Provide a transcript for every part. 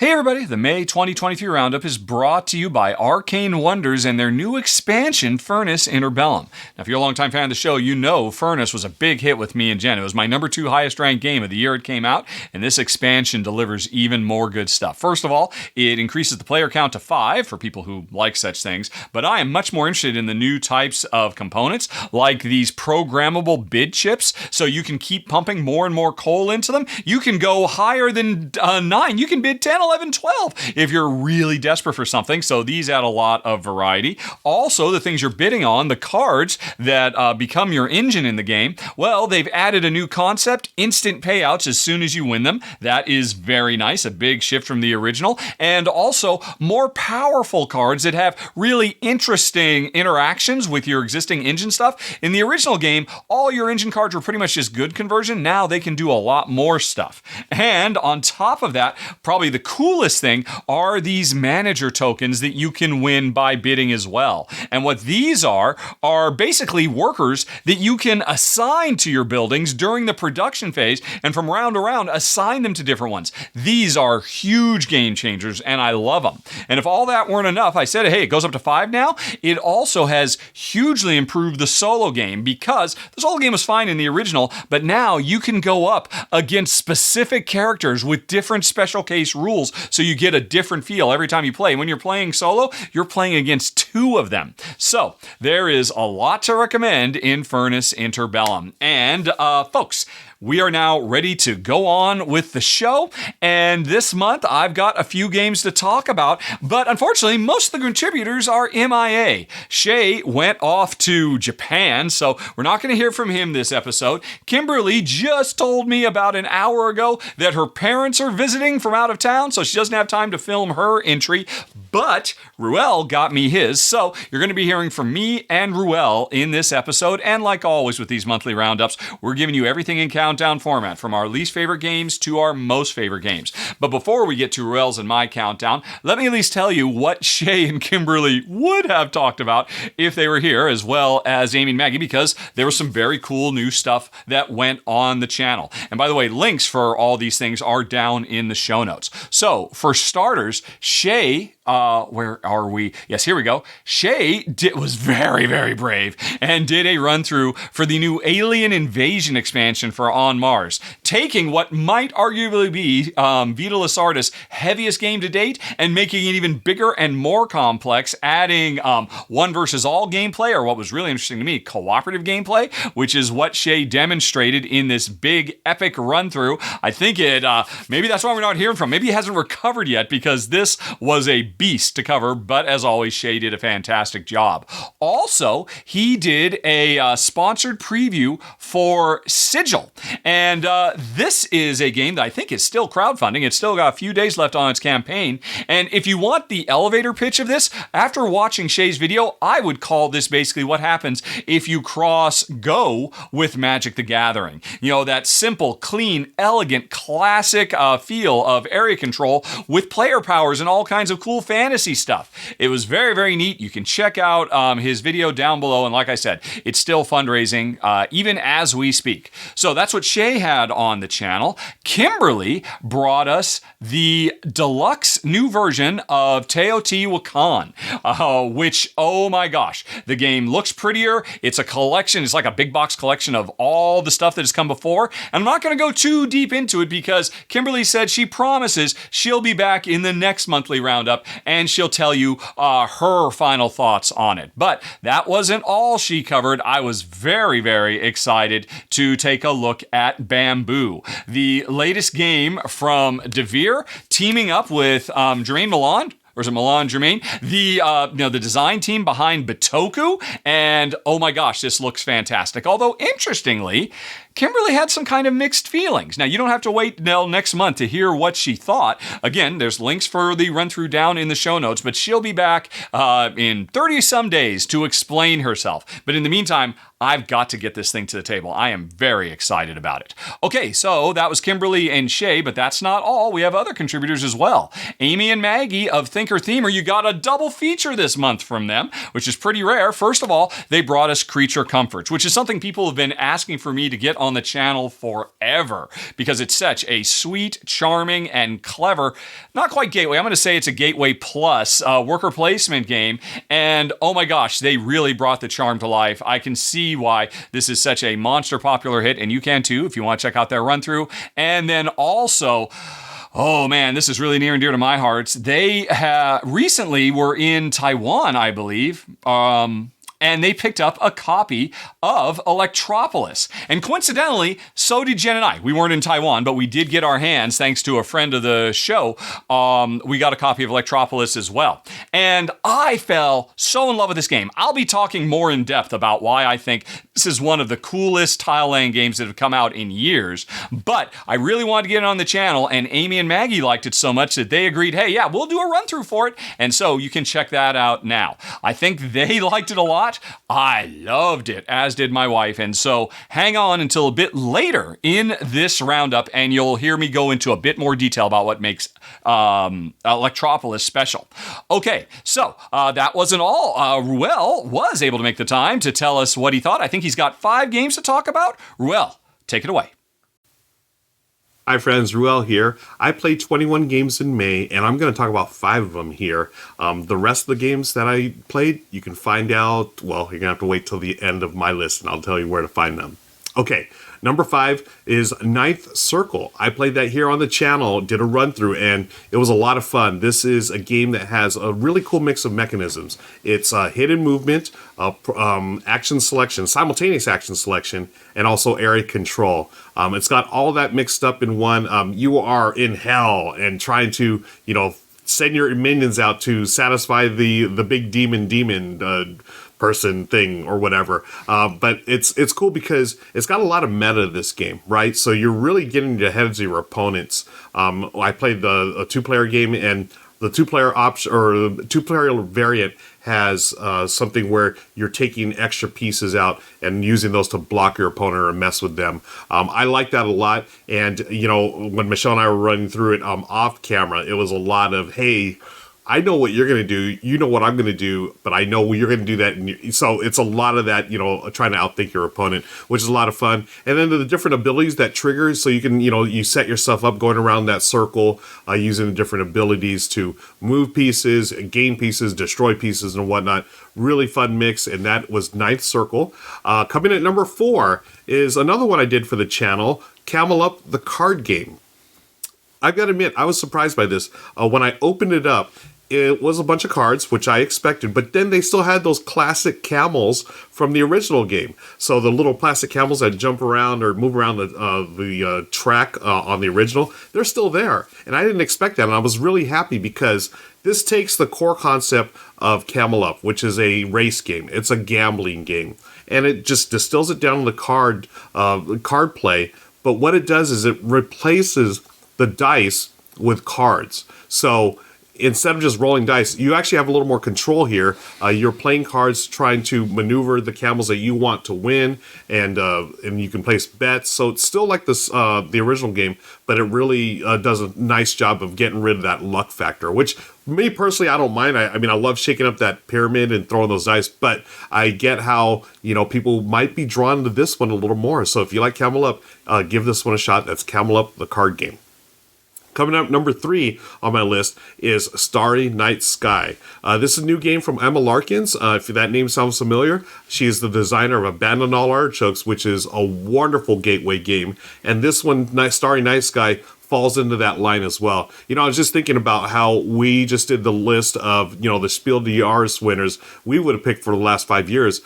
Hey everybody, the May 2023 Roundup is brought to you by Arcane Wonders and their new expansion, Furnace Interbellum. Now, if you're a longtime fan of the show, you know Furnace was a big hit with me and Jen. It was my number 2 highest ranked game of the year it came out, and this expansion delivers even more good stuff. First of all, it increases the player count to 5 for people who like such things, but I am much more interested in the new types of components, like these programmable bid chips, so you can keep pumping more and more coal into them. You can go higher than 9. You can bid 10, 11, 12 if you're really desperate for something. So these add a lot of variety. Also, the things you're bidding on, the cards that become your engine in the game, well, they've added a new concept, instant payouts as soon as you win them. That is very nice, a big shift from the original. And also more powerful cards that have really interesting interactions with your existing engine stuff. In the original game, all your engine cards were pretty much just good conversion. Now they can do a lot more stuff. And on top of that, probably the coolest thing are these manager tokens that you can win by bidding as well. And what these are basically workers that you can assign to your buildings during the production phase, and from round to round, assign them to different ones. These are huge game changers, and I love them. And if all that weren't enough, I said, hey, it goes up to 5 now. It also has hugely improved the solo game, because the solo game was fine in the original, but now you can go up against specific characters with different special case rules, so you get a different feel every time you play. When you're playing solo, you're playing against 2 of them. So there is a lot to recommend in Furnace Interbellum. And folks, we are now ready to go on with the show, and this month I've got a few games to talk about, but unfortunately most of the contributors are MIA. Shea went off to Japan, so we're not going to hear from him this episode. Kimberly just told me about an hour ago that her parents are visiting from out of town, so she doesn't have time to film her entry, but Ruel got me his, so you're going to be hearing from me and Ruel in this episode, and like always with these monthly roundups, we're giving you everything in countdown format, from our least favorite games to our most favorite games. But before we get to Ruel's and my countdown, let me at least tell you what Shea and Kimberly would have talked about if they were here, as well as Amy&Maggie, because there was some very cool new stuff that went on the channel. And by the way, links for all these things are down in the show notes. So for starters, Shea, where are we? Yes, here we go. Shea was very, very brave and did a run through for the new Alien Invasion expansion for On Mars, taking what might arguably be Vita Lasarda's heaviest game to date and making it even bigger and more complex, adding one versus all gameplay, or what was really interesting to me, cooperative gameplay, which is what Shea demonstrated in this big epic run through. I think maybe that's why we're not hearing from him. Maybe he hasn't recovered yet, because this was a beast to cover, but as always, Shea did a fantastic job. Also, he did a sponsored preview for Sigil, and this is a game that I think is still crowdfunding. It's still got a few days left on its campaign, and if you want the elevator pitch of this, after watching Shea's video, I would call this basically what happens if you cross Go with Magic the Gathering. You know, that simple, clean, elegant, classic feel of area control with player powers and all kinds of cool fantasy stuff. It was very, very neat. You can check out his video down below, and like I said, it's still fundraising even as we speak. So that's what Shea had on the channel. Kimberly brought us the deluxe new version of Teotihuacan, which, oh my gosh, the game looks prettier. It's a collection. It's like a big box collection of all the stuff that has come before. And I'm not going to go too deep into it, because Kimberly said she promises she'll be back in the next monthly roundup and she'll tell you her final thoughts on it. But that wasn't all she covered. I was very, very excited to take a look at Bamboo, the latest game from Devere, teaming up with Jermaine Milan. Or is it Milan Germain? The design team behind Bitoku, and oh my gosh, this looks fantastic. Although, interestingly, Kimberly had some kind of mixed feelings. Now, you don't have to wait until next month to hear what she thought. Again, there's links for the run-through down in the show notes, but she'll be back in 30-some days to explain herself. But in the meantime, I've got to get this thing to the table. I am very excited about it. Okay, so that was Kimberly and Shea, but that's not all. We have other contributors as well. Amy and Maggie of Thinker Themer, you got a double feature this month from them, which is pretty rare. First of all, they brought us Creature Comforts, which is something people have been asking for me to get on the channel forever because it's such a sweet, charming, and clever, not quite gateway, I'm going to say it's a gateway plus worker placement game. And oh my gosh, they really brought the charm to life. I can see why this is such a monster popular hit, and you can too if you want to check out their run through. And then also, oh man, this is really near and dear to my heart. They recently were in Taiwan, I believe. And they picked up a copy of Electropolis. And coincidentally, so did Jen and I. We weren't in Taiwan, but we did get our hands, thanks to a friend of the show, we got a copy of Electropolis as well. And I fell so in love with this game. I'll be talking more in depth about why I think this is one of the coolest tile-laying games that have come out in years. But I really wanted to get it on the channel, and Amy and Maggie liked it so much that they agreed, hey, yeah, we'll do a run-through for it. And so you can check that out now. I think they liked it a lot. I loved it, as did my wife. And so hang on until a bit later in this roundup, and you'll hear me go into a bit more detail about what makes Electropolis special. Okay, so that wasn't all. Ruel was able to make the time to tell us what he thought. I think he's got 5 games to talk about. Ruel, take it away. Hi friends, Ruel here. I played 21 games in May, and I'm going to talk about 5 of them here. The rest of the games that I played, you can find out, well, you're going to have to wait till the end of my list, and I'll tell you where to find them. Okay, number 5 is Ninth Circle. I played that here on the channel, did a run through, and it was a lot of fun. This is a game that has a really cool mix of mechanisms. It's hidden movement, action selection, simultaneous action selection, and also area control. It's got all that mixed up in one. You are in hell and trying to, send your minions out to satisfy the big demon person thing or whatever. But it's cool because it's got a lot of meta, this game, right? So you're really getting into the heads of your opponents. I played a 2-player game, and the 2-player option or the 2-player variant has something where you're taking extra pieces out and using those to block your opponent or mess with them. I like that a lot. And, when Michelle and I were running through it off camera, it was a lot of, hey, I know what you're going to do, you know what I'm going to do, but I know you're going to do that. And so it's a lot of that, trying to outthink your opponent, which is a lot of fun. And then the different abilities that triggers, so you can, you set yourself up going around that circle, using the different abilities to move pieces, gain pieces, destroy pieces, and whatnot. Really fun mix, and that was Ninth Circle. Coming at number 4 is another one I did for the channel, Camel Up, the card game. I've got to admit, I was surprised by this. When I opened it up, it was a bunch of cards, which I expected, but then they still had those classic camels from the original game. So the little plastic camels that jump around or move around the track on the original, they're still there. And I didn't expect that, and I was really happy because this takes the core concept of Camel Up, which is a race game. It's a gambling game, and it just distills it down to the card play. But what it does is it replaces the dice with cards. So instead of just rolling dice, you actually have a little more control here. You're playing cards, trying to maneuver the camels that you want to win, and you can place bets. So it's still like this, the original game, but it really does a nice job of getting rid of that luck factor, which me personally, I don't mind. I mean, I love shaking up that pyramid and throwing those dice, but I get how, people might be drawn to this one a little more. So if you like Camel Up, give this one a shot. That's Camel Up, the card game. Coming up, number 3 on my list is Starry Night Sky. This is a new game from Emma Larkins. If that name sounds familiar, she is the designer of Abandon All Artichokes, which is a wonderful gateway game. And this one, Starry Night Sky, falls into that line as well. I was just thinking about how we just did the list of, the Spiel des Jahres winners we would have picked for the last 5 years.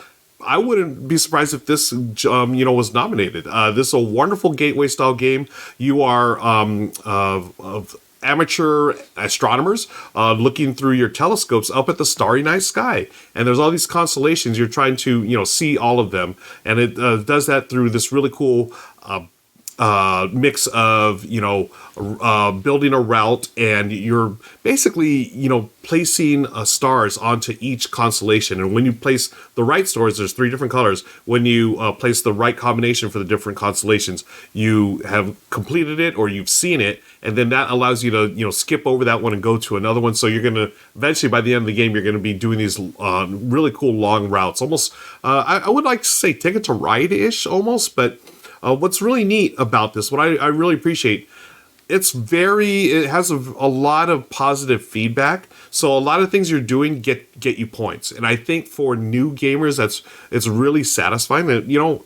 I wouldn't be surprised if this, was nominated. This is a wonderful gateway style game. You are of amateur astronomers looking through your telescopes up at the starry night sky, and there's all these constellations. You're trying to, see all of them, and it does that through this really cool mix of, building a route, and you're basically, placing stars onto each constellation. And when you place the right stars, there's 3 different colors. When you place the right combination for the different constellations, you have completed it or you've seen it, and then that allows you to, skip over that one and go to another one. So you're going to eventually, by the end of the game, you're going to be doing these really cool long routes. Almost, I would like to say Ticket to Ride-ish almost, but what's really neat about this, what I really appreciate, it has a lot of positive feedback. So a lot of things you're doing get you points. And I think for new gamers, it's really satisfying. And,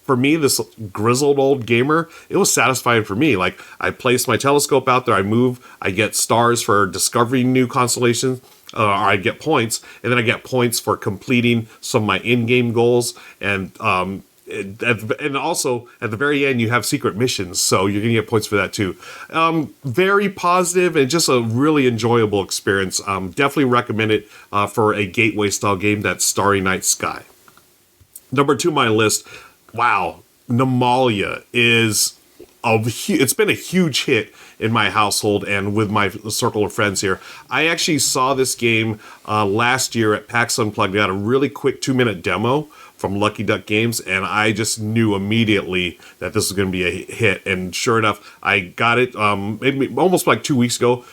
for me, this grizzled old gamer, it was satisfying for me. Like, I place my telescope out there, I move, I get stars for discovering new constellations, or I get points, and then I get points for completing some of my in-game goals. And also at the very end, you have secret missions, so you're gonna get points for that too. Very positive and just a really enjoyable experience. Definitely recommend it for a gateway style game. That's Starry Night Sky. Number 2 on my list. Wow, Nimalia it's been a huge hit in my household and with my circle of friends here. I actually saw this game last year at PAX Unplugged. They had a really quick 2-minute demo from Lucky Duck Games, and I just knew immediately that this was going to be a hit. And sure enough, I got it maybe almost like 2 weeks ago.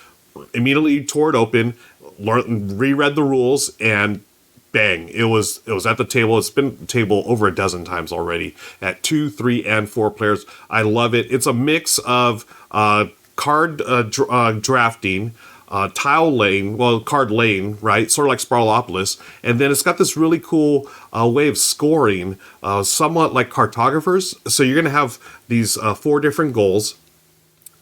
Immediately tore it open, reread the rules, and bang, it was at the table. It's been at the table over a dozen times already at 2, 3, and 4 players. I love it. It's a mix of card drafting, tile laying, card laying, right? Sort of like Sparlopolis. And then it's got this really cool way of scoring, somewhat like cartographers. So you're going to have these 4 different goals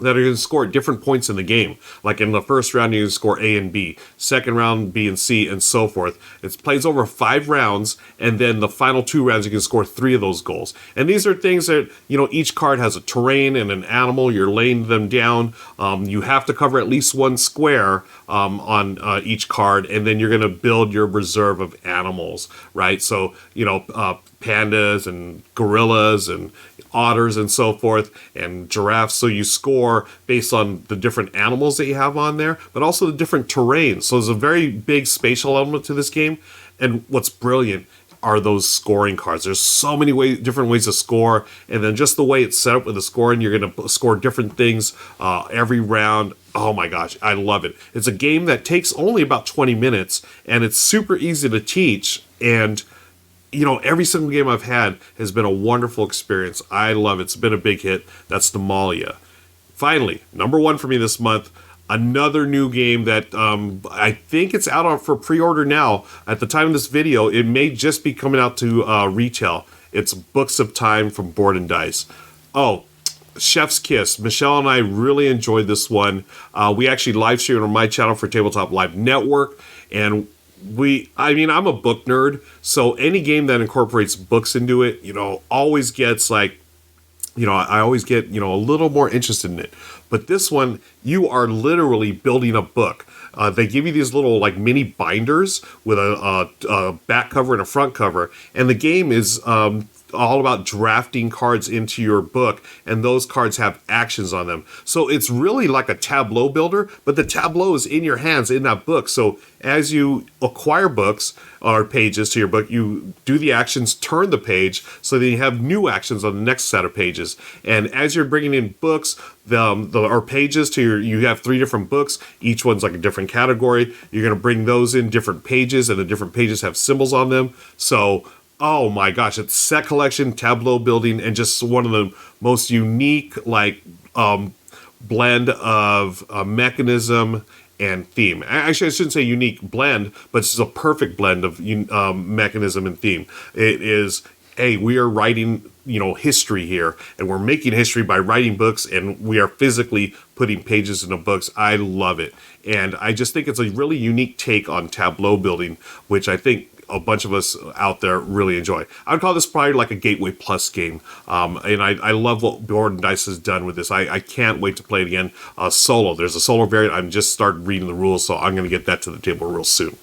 that are going to score at different points in the game. Like in the first round, you can score A and B. Second round, B and C, and so forth. It plays over 5 rounds, and then the final 2 rounds, you can score 3 of those goals. And these are things that, each card has a terrain and an animal. You're laying them down. You have to cover at least 1 square on each card, and then you're going to build your reserve of animals, right? So, pandas and gorillas and otters and so forth, and giraffes. So you score based on the different animals that you have on there, but also the different terrains. So there's a very big spatial element to this game. And what's brilliant are those scoring cards. There's so many different ways to score, and then just the way it's set up with the scoring, you're going to score different things every round. Oh my gosh, I love it. It's a game that takes only about 20 minutes, and it's super easy to teach, and every single game I've had has been a wonderful experience. I love it. It's been a big hit. That's Nimalia. Finally, number 1 for me this month, another new game that I think it's out for pre-order now. At the time of this video, it may just be coming out to retail. It's Books of Time from Board and Dice. Oh, Chef's Kiss. Michelle and I really enjoyed this one. We actually live streamed on my channel for Tabletop Live Network, and I'm a book nerd, so any game that incorporates books into it, always gets I always get, a little more interested in it. But this one, you are literally building a book. They give you these little mini binders with a back cover and a front cover, and the game is all about drafting cards into your book, and those cards have actions on them. So it's really like a tableau builder, but the tableau is in your hands in that book. So as you acquire books or pages to your book, you do the actions, turn the page, so that you have new actions on the next set of pages. And as you're bringing in books, or pages to you have 3 different books. Each one's like a different category. You're going to bring those in different pages, and the different pages have symbols on them. So oh my gosh, it's set collection, tableau building, and just one of the most unique blend of mechanism and theme. Actually, I shouldn't say unique blend, but it's just a perfect blend of mechanism and theme. It is, hey, we are writing history here, and we're making history by writing books, and we are physically putting pages into books. I love it, and I just think it's a really unique take on tableau building, which I think a bunch of us out there really enjoy. I would call this probably like a Gateway Plus game. And I love what Board and Dice has done with this. I can't wait to play it again. Solo. There's a solo variant. I'm just started reading the rules, so I'm going to get that to the table real soon.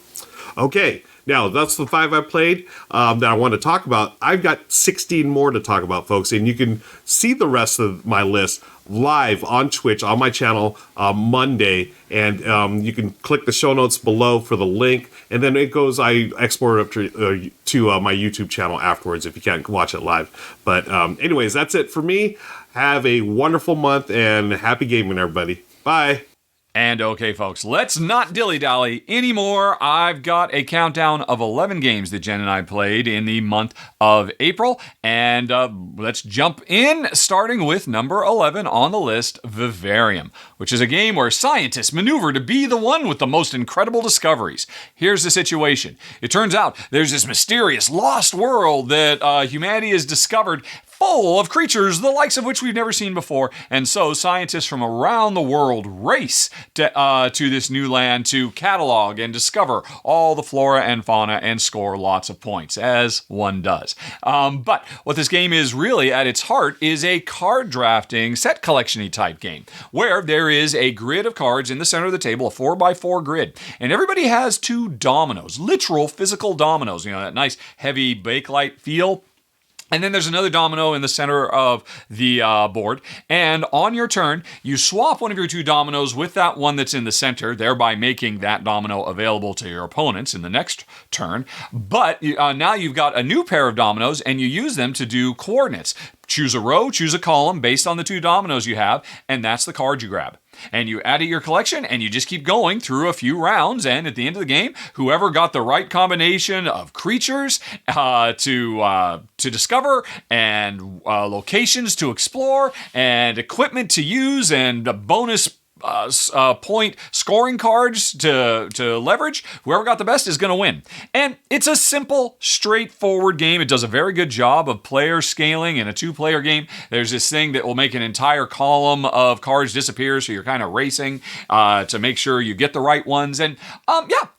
Okay, Now, that's the 5 I played that I want to talk about. I've got 16 more to talk about, folks, and you can see the rest of my list live on Twitch on my channel Monday, and you can click the show notes below for the link, and then I export it up to my YouTube channel afterwards if you can't watch it live. But anyways, that's it for me. Have a wonderful month, and happy gaming, everybody. Bye. And okay, folks, let's not dilly-dally anymore. I've got a countdown of 11 games that Jen and I played in the month of April. And let's jump in, starting with number 11 on the list, Vivarium, which is a game where scientists maneuver to be the one with the most incredible discoveries. Here's the situation. It turns out there's this mysterious lost world that humanity has discovered, full of creatures the likes of which we've never seen before, and so scientists from around the world race to this new land to catalog and discover all the flora and fauna and score lots of points, as one does. But what this game is really at its heart is a card drafting, set collection-y type game, where there is a grid of cards in the center of the table, a 4x4 grid, and everybody has 2 dominoes, literal physical dominoes, that nice heavy bakelite feel. And then there's another domino in the center of the board. And on your turn, you swap one of your 2 dominoes with that one that's in the center, thereby making that domino available to your opponents in the next turn. But now you've got a new pair of dominoes, and you use them to do coordinates. Choose a row, choose a column based on the 2 dominoes you have, and that's the card you grab. And you add it to your collection, and you just keep going through a few rounds, and at the end of the game, whoever got the right combination of creatures to discover, and locations to explore, and equipment to use, and bonus point scoring cards to leverage, whoever got the best is going to win. And it's a simple, straightforward game. It does a very good job of player scaling. In a 2-player game, there's this thing that will make an entire column of cards disappear, so you're kind of racing to make sure you get the right ones. And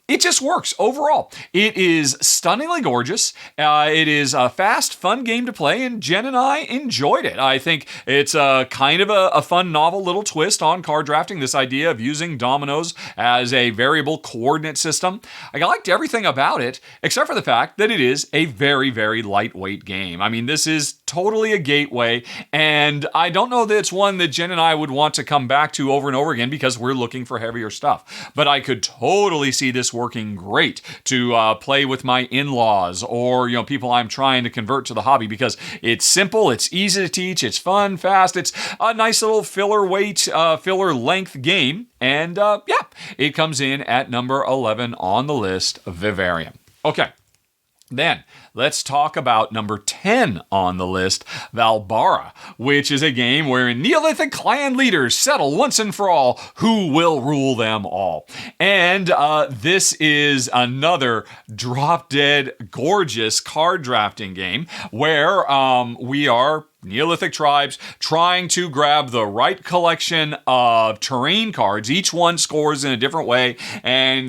it just works overall. It is stunningly gorgeous. It is a fast, fun game to play, and Jen and I enjoyed it. I think it's kind of a fun, novel little twist on card drafting, this idea of using dominoes as a variable coordinate system. I liked everything about it, except for the fact that it is a very, very lightweight game. I mean, this is totally a gateway, and I don't know that it's one that Jen and I would want to come back to over and over again because we're looking for heavier stuff. But I could totally see this working great to play with my in-laws or people I'm trying to convert to the hobby, because it's simple, it's easy to teach, it's fun, fast, it's a nice little filler length game, and it comes in at number 11 on the list, Vivarium. Okay. Then, let's talk about number 10 on the list, Vaalbara, which is a game wherein Neolithic clan leaders settle once and for all who will rule them all. And this is another drop-dead gorgeous card drafting game where we are Neolithic tribes trying to grab the right collection of terrain cards. Each one scores in a different way, and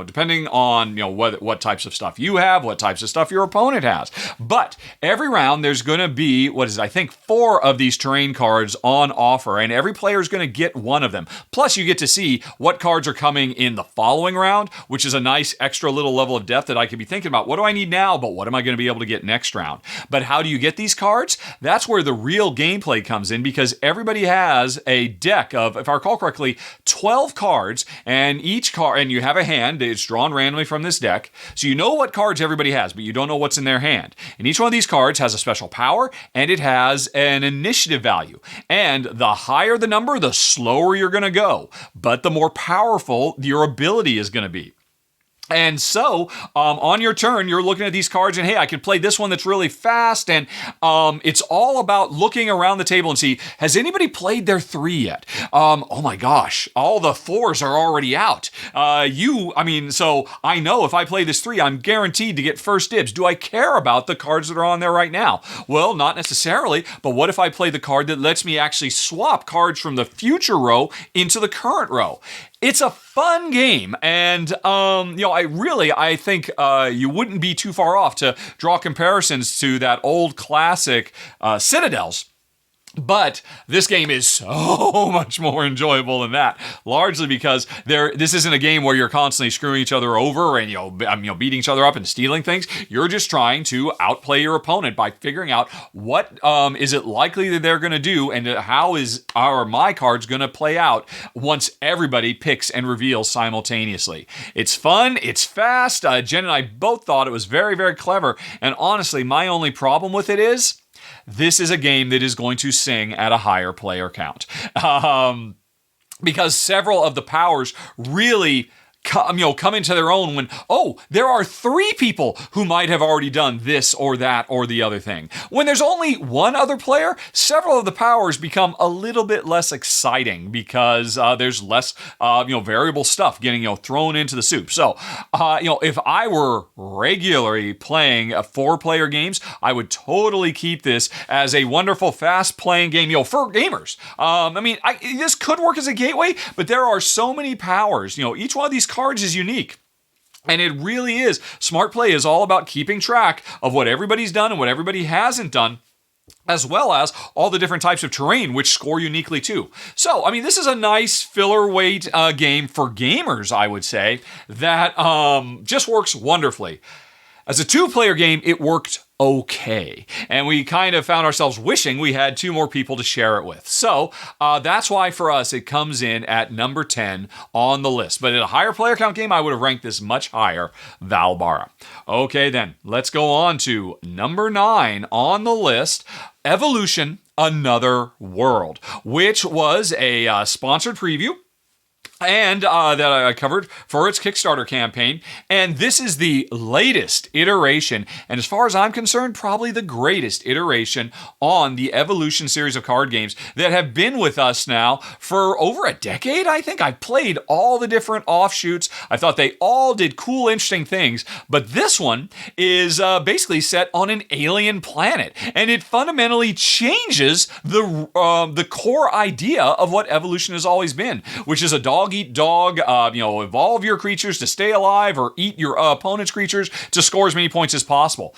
depending on what types of stuff you have, what types of stuff your opponent has. But every round there's going to be 4 of these terrain cards on offer, and every player is going to get one of them. Plus, you get to see what cards are coming in the following round, which is a nice extra little level of depth that I could be thinking about. What do I need now? But what am I going to be able to get next round? But how do you get these cards? That's where the real gameplay comes in, because everybody has a deck of, if I recall correctly, 12 cards, and each card, and you have a hand, it's drawn randomly from this deck, so you know what cards everybody has, but you don't know what's in their hand. And each one of these cards has a special power, and it has an initiative value. And the higher the number, the slower you're going to go, but the more powerful your ability is going to be. And so, on your turn, you're looking at these cards and, hey, I could play this one that's really fast. And it's all about looking around the table and see, has anybody played their 3 yet? Oh my gosh, all the 4s are already out. So I know if I play this 3, I'm guaranteed to get first dibs. Do I care about the cards that are on there right now? Well, not necessarily. But what if I play the card that lets me actually swap cards from the future row into the current row? It's a fun game, and I think you wouldn't be too far off to draw comparisons to that old classic Citadels. But this game is so much more enjoyable than that, largely because this isn't a game where you're constantly screwing each other over and beating each other up and stealing things. You're just trying to outplay your opponent by figuring out what is it likely that they're going to do and how are my cards going to play out once everybody picks and reveals simultaneously. It's fun, it's fast. Jen and I both thought it was very, very clever, and honestly, my only problem with it is this is a game that is going to sing at a higher player count. Because several of the powers really come into their own when, there are 3 people who might have already done this or that or the other thing. When there's only one other player, several of the powers become a little bit less exciting because there's less, variable stuff getting, thrown into the soup. So, if I were regularly playing 4-player games, I would totally keep this as a wonderful, fast-playing game, for gamers. This could work as a gateway, but there are so many powers. Each one of these cards is unique. And it really is. Smart play is all about keeping track of what everybody's done and what everybody hasn't done, as well as all the different types of terrain, which score uniquely too. So, this is a nice filler weight game for gamers, I would say, that just works wonderfully. As a 2-player game, it worked okay. And we kind of found ourselves wishing we had 2 more people to share it with. So that's why for us, it comes in at number 10 on the list. But at a higher player count game, I would have ranked this much higher, Vaalbara. Okay, then let's go on to number 9 on the list, Evolution: Another World, which was a sponsored preview and that I covered for its Kickstarter campaign. And this is the latest iteration, and as far as I'm concerned, probably the greatest iteration on the Evolution series of card games that have been with us now for over a decade, I think. I've played all the different offshoots. I thought they all did cool, interesting things, but this one is basically set on an alien planet, and it fundamentally changes the core idea of what Evolution has always been, which is a dog-eat-dog, evolve your creatures to stay alive or eat your opponent's creatures to score as many points as possible.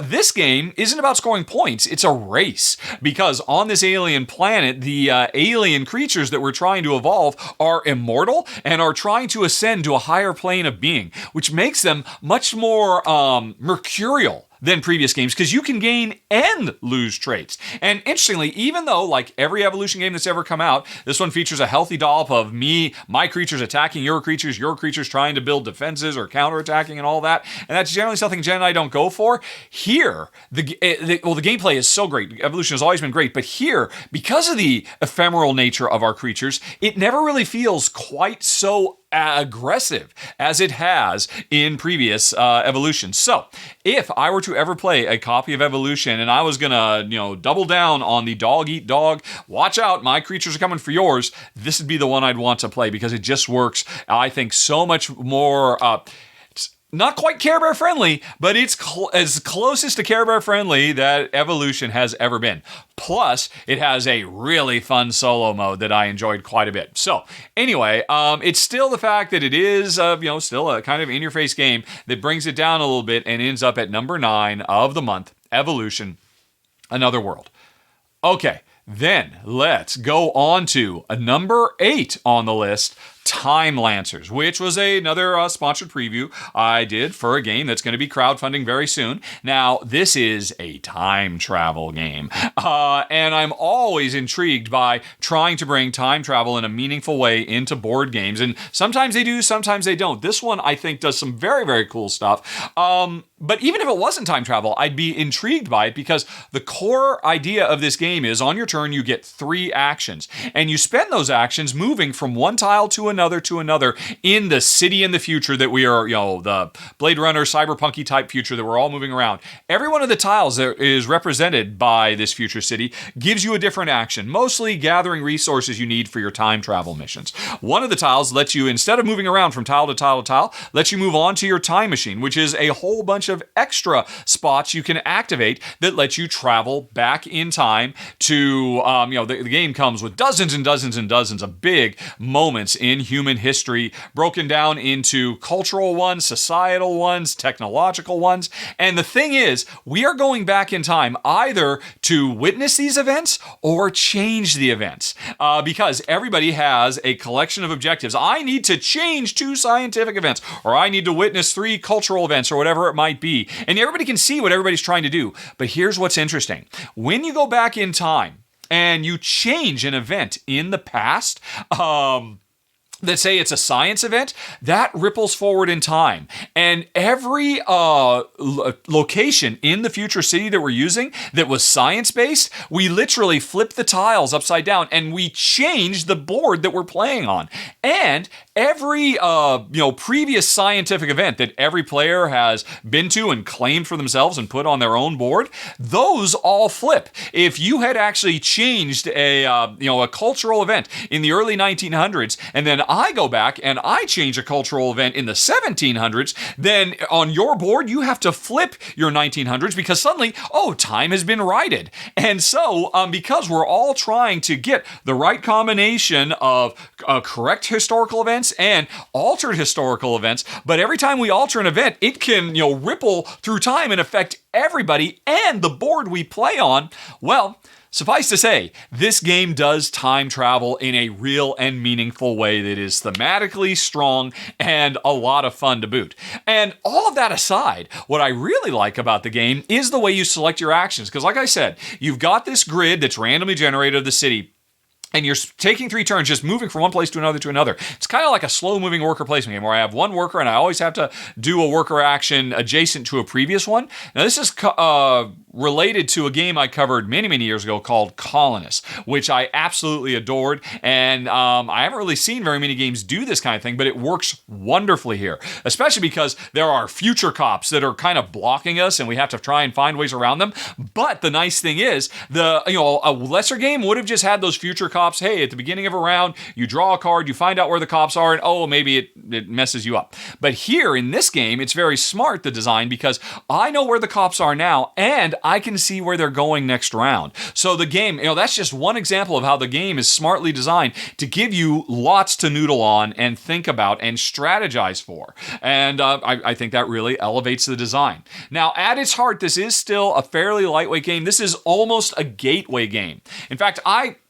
This game isn't about scoring points, it's a race, because on this alien planet, the alien creatures that we're trying to evolve are immortal and are trying to ascend to a higher plane of being, which makes them much more mercurial than previous games, because you can gain and lose traits. And interestingly, even though, like every Evolution game that's ever come out, this one features a healthy dollop of my creatures attacking your creatures trying to build defenses or counterattacking and all that, and that's generally something Jen and I don't go for. Here, the gameplay is so great. Evolution has always been great, but here, because of the ephemeral nature of our creatures, it never really feels quite so aggressive as it has in previous Evolutions. So, if I were to ever play a copy of Evolution and I was gonna, double down on the dog-eat-dog, watch out, my creatures are coming for yours, this would be the one I'd want to play because it just works, I think, so much more. Not quite Care Bear friendly, but it's as closest to Care Bear friendly that Evolution has ever been. Plus, it has a really fun solo mode that I enjoyed quite a bit. So, anyway, it's still the fact that it is, still a kind of in-your-face game that brings it down a little bit and ends up at number 9 of the month, Evolution: Another World. Okay, then let's go on to number 8 on the list, Timelancers, which was another sponsored preview I did for a game that's going to be crowdfunding very soon. Now, this is a time travel game, and I'm always intrigued by trying to bring time travel in a meaningful way into board games, and sometimes they do, sometimes they don't. This one, I think, does some very, very cool stuff. But even if it wasn't time travel, I'd be intrigued by it because the core idea of this game is on your turn, you get 3 actions, and you spend those actions moving from one tile to another in the city in the future that we are, the Blade Runner, cyberpunky type future that we're all moving around. Every one of the tiles that is represented by this future city gives you a different action, mostly gathering resources you need for your time travel missions. One of the tiles lets you, instead of moving around from tile to tile to tile, lets you move on to your time machine, which is a whole bunch of extra spots you can activate that let you travel back in time to, the game comes with dozens and dozens and dozens of big moments in human history, broken down into cultural ones, societal ones, technological ones. And the thing is, we are going back in time either to witness these events or change the events, because everybody has a collection of objectives. I need to change 2 scientific events, or I need to witness 3 cultural events, or whatever it might be. And everybody can see what everybody's trying to do. But here's what's interesting. When you go back in time and you change an event in the past, let's say it's a science event, that ripples forward in time. And every location in the future city that we're using that was science-based, we literally flip the tiles upside down and we change the board that we're playing on. And every previous scientific event that every player has been to and claimed for themselves and put on their own board, those all flip. If you had actually changed a cultural event in the early 1900s, and then I go back and I change a cultural event in the 1700s, then on your board you have to flip your 1900s because suddenly, time has been righted. And so, because we're all trying to get the right combination of correct historical events and altered historical events, but every time we alter an event, it can ripple through time and affect everybody and the board we play on. Well, suffice to say, this game does time travel in a real and meaningful way that is thematically strong and a lot of fun to boot. And all of that aside, what I really like about the game is the way you select your actions. Because like I said, you've got this grid that's randomly generated of the city, and you're taking 3 turns just moving from one place to another. It's kind of like a slow-moving worker placement game where I have one worker and I always have to do a worker action adjacent to a previous one. Now, this is related to a game I covered many, many years ago called Colonists, which I absolutely adored. And I haven't really seen very many games do this kind of thing, but it works wonderfully here, especially because there are future cops that are kind of blocking us and we have to try and find ways around them. But the nice thing is, a lesser game would have just had those future cops. Hey, at the beginning of a round, you draw a card, you find out where the cops are, and maybe it messes you up. But here in this game, it's very smart, the design, because I know where the cops are now, and I can see where they're going next round. So the game, that's just one example of how the game is smartly designed to give you lots to noodle on and think about and strategize for. And I think that really elevates the design. Now, at its heart, this is still a fairly lightweight game. This is almost a gateway game. In fact,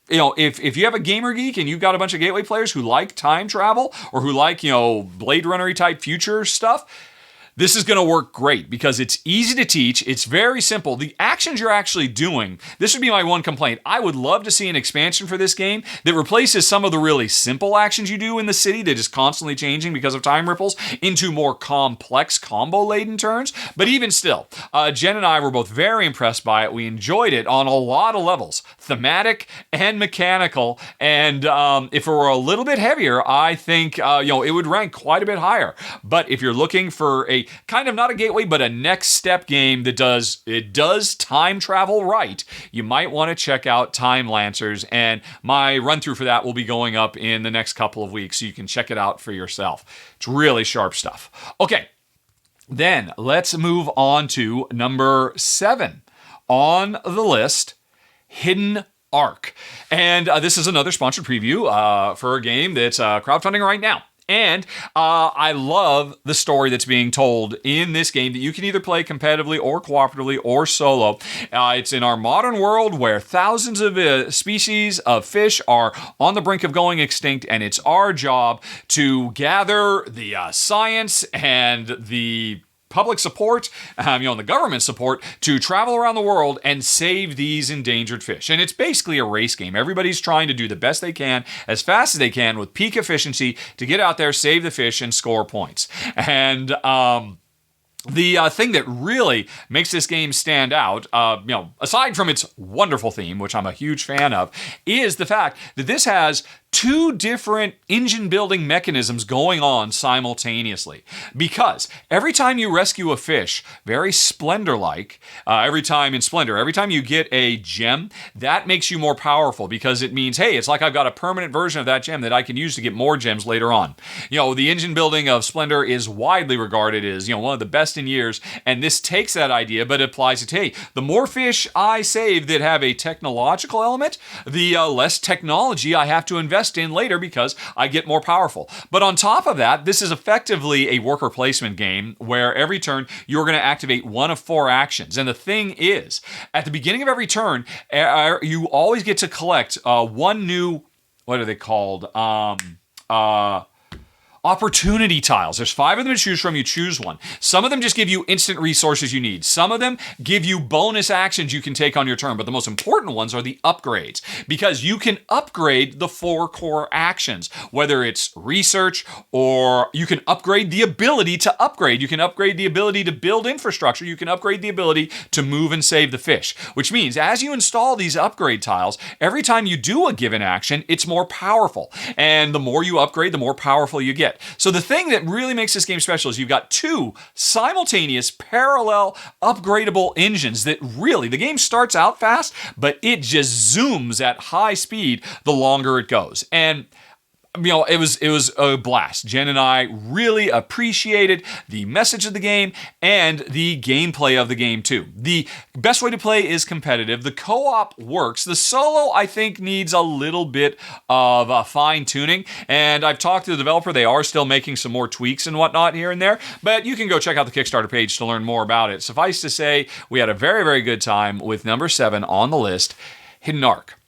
if you have a gamer geek and you've got a bunch of gateway players who like time travel or who like, Blade Runner-y type future stuff, this is going to work great because it's easy to teach. It's very simple. The actions you're actually doing, this would be my one complaint. I would love to see an expansion for this game that replaces some of the really simple actions you do in the city that is constantly changing because of time ripples into more complex combo-laden turns. But even still, Jen and I were both very impressed by it. We enjoyed it on a lot of levels, thematic and mechanical. And if it were a little bit heavier, I think it would rank quite a bit higher. But if you're looking for a kind of not a gateway, but a next step game that does time travel right, you might want to check out Timelancers, and my run through for that will be going up in the next couple of weeks, so you can check it out for yourself. It's really sharp stuff. Okay, then let's move on to number 7 on the list, Hidden Ark. And this is another sponsored preview for a game that's crowdfunding right now. And I love the story that's being told in this game that you can either play competitively or cooperatively or solo. It's in our modern world where thousands of species of fish are on the brink of going extinct, and it's our job to gather the science and the public support, and the government support to travel around the world and save these endangered fish. And it's basically a race game. Everybody's trying to do the best they can, as fast as they can, with peak efficiency to get out there, save the fish, and score points. And the thing that really makes this game stand out, aside from its wonderful theme, which I'm a huge fan of, is the fact that this has 2 different engine building mechanisms going on simultaneously. Because every time you rescue a fish, very Splendor-like, every time you get a gem, that makes you more powerful because it means, hey, it's like I've got a permanent version of that gem that I can use to get more gems later on. The engine building of Splendor is widely regarded as, one of the best in years, and this takes that idea, but applies it to, hey, the more fish I save that have a technological element, the less technology I have to invest invest in later because I get more powerful. But on top of that, this is effectively a worker placement game where every turn you're going to activate one of 4 actions. And the thing is, at the beginning of every turn, you always get to collect one new, what are they called? Opportunity tiles. There's 5 of them to choose from. You choose one. Some of them just give you instant resources you need. Some of them give you bonus actions you can take on your turn. But the most important ones are the upgrades, because you can upgrade the 4 core actions, whether it's research, or you can upgrade the ability to upgrade. You can upgrade the ability to build infrastructure. You can upgrade the ability to move and save the fish, which means as you install these upgrade tiles, every time you do a given action, it's more powerful. And the more you upgrade, the more powerful you get. So the thing that really makes this game special is you've got 2 simultaneous parallel upgradable engines that really, the game starts out fast, but it just zooms at high speed the longer it goes. And it was a blast. Jen and I really appreciated the message of the game and the gameplay of the game too. The best way to play is competitive. The co-op works. The solo, I think, needs a little bit of fine tuning. And I've talked to the developer. They are still making some more tweaks and whatnot here and there. But you can go check out the Kickstarter page to learn more about it. Suffice to say, we had a very, very good time with number 7 on the list, Hidden Ark.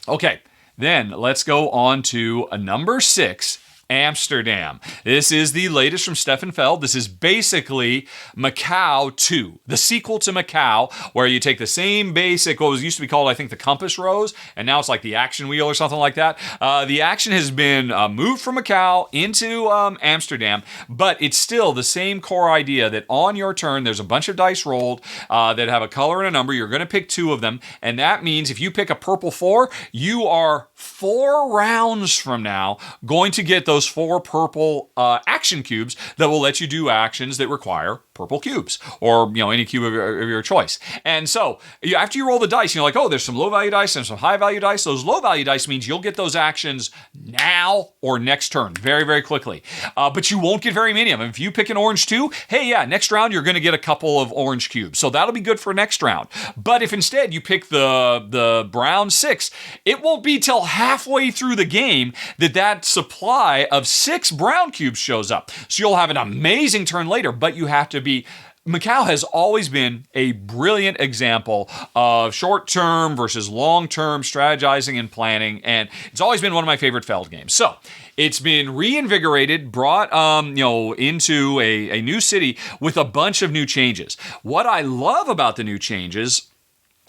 Okay. Then let's go on to number 6, Amsterdam. This is the latest from Stefan Feld. This is basically Macau 2, the sequel to Macau, where you take the same basic, what was used to be called, I think, the compass rose, and now it's like the action wheel or something like that. The action has been moved from Macau into Amsterdam, but it's still the same core idea that on your turn, there's a bunch of dice rolled that have a color and a number. You're going to pick 2 of them, and that means if you pick a purple 4, you are 4 rounds from now going to get those 4 purple action cubes that will let you do actions that require purple cubes, or any cube of your choice. And so after you roll the dice, you're like, oh, there's some low value dice and some high value dice. Those low value dice means you'll get those actions now or next turn very, very quickly. But you won't get very many of them. If you pick an orange 2, hey, yeah, next round you're going to get a couple of orange cubes. So that'll be good for next round. But if instead you pick the brown 6, it won't be till halfway through the game that supply of 6 brown cubes shows up. So you'll have an amazing turn later, but you have to be... Macau has always been a brilliant example of short-term versus long-term strategizing and planning, and it's always been one of my favorite Feld games. So it's been reinvigorated, brought into a new city with a bunch of new changes. What I love about the new changes,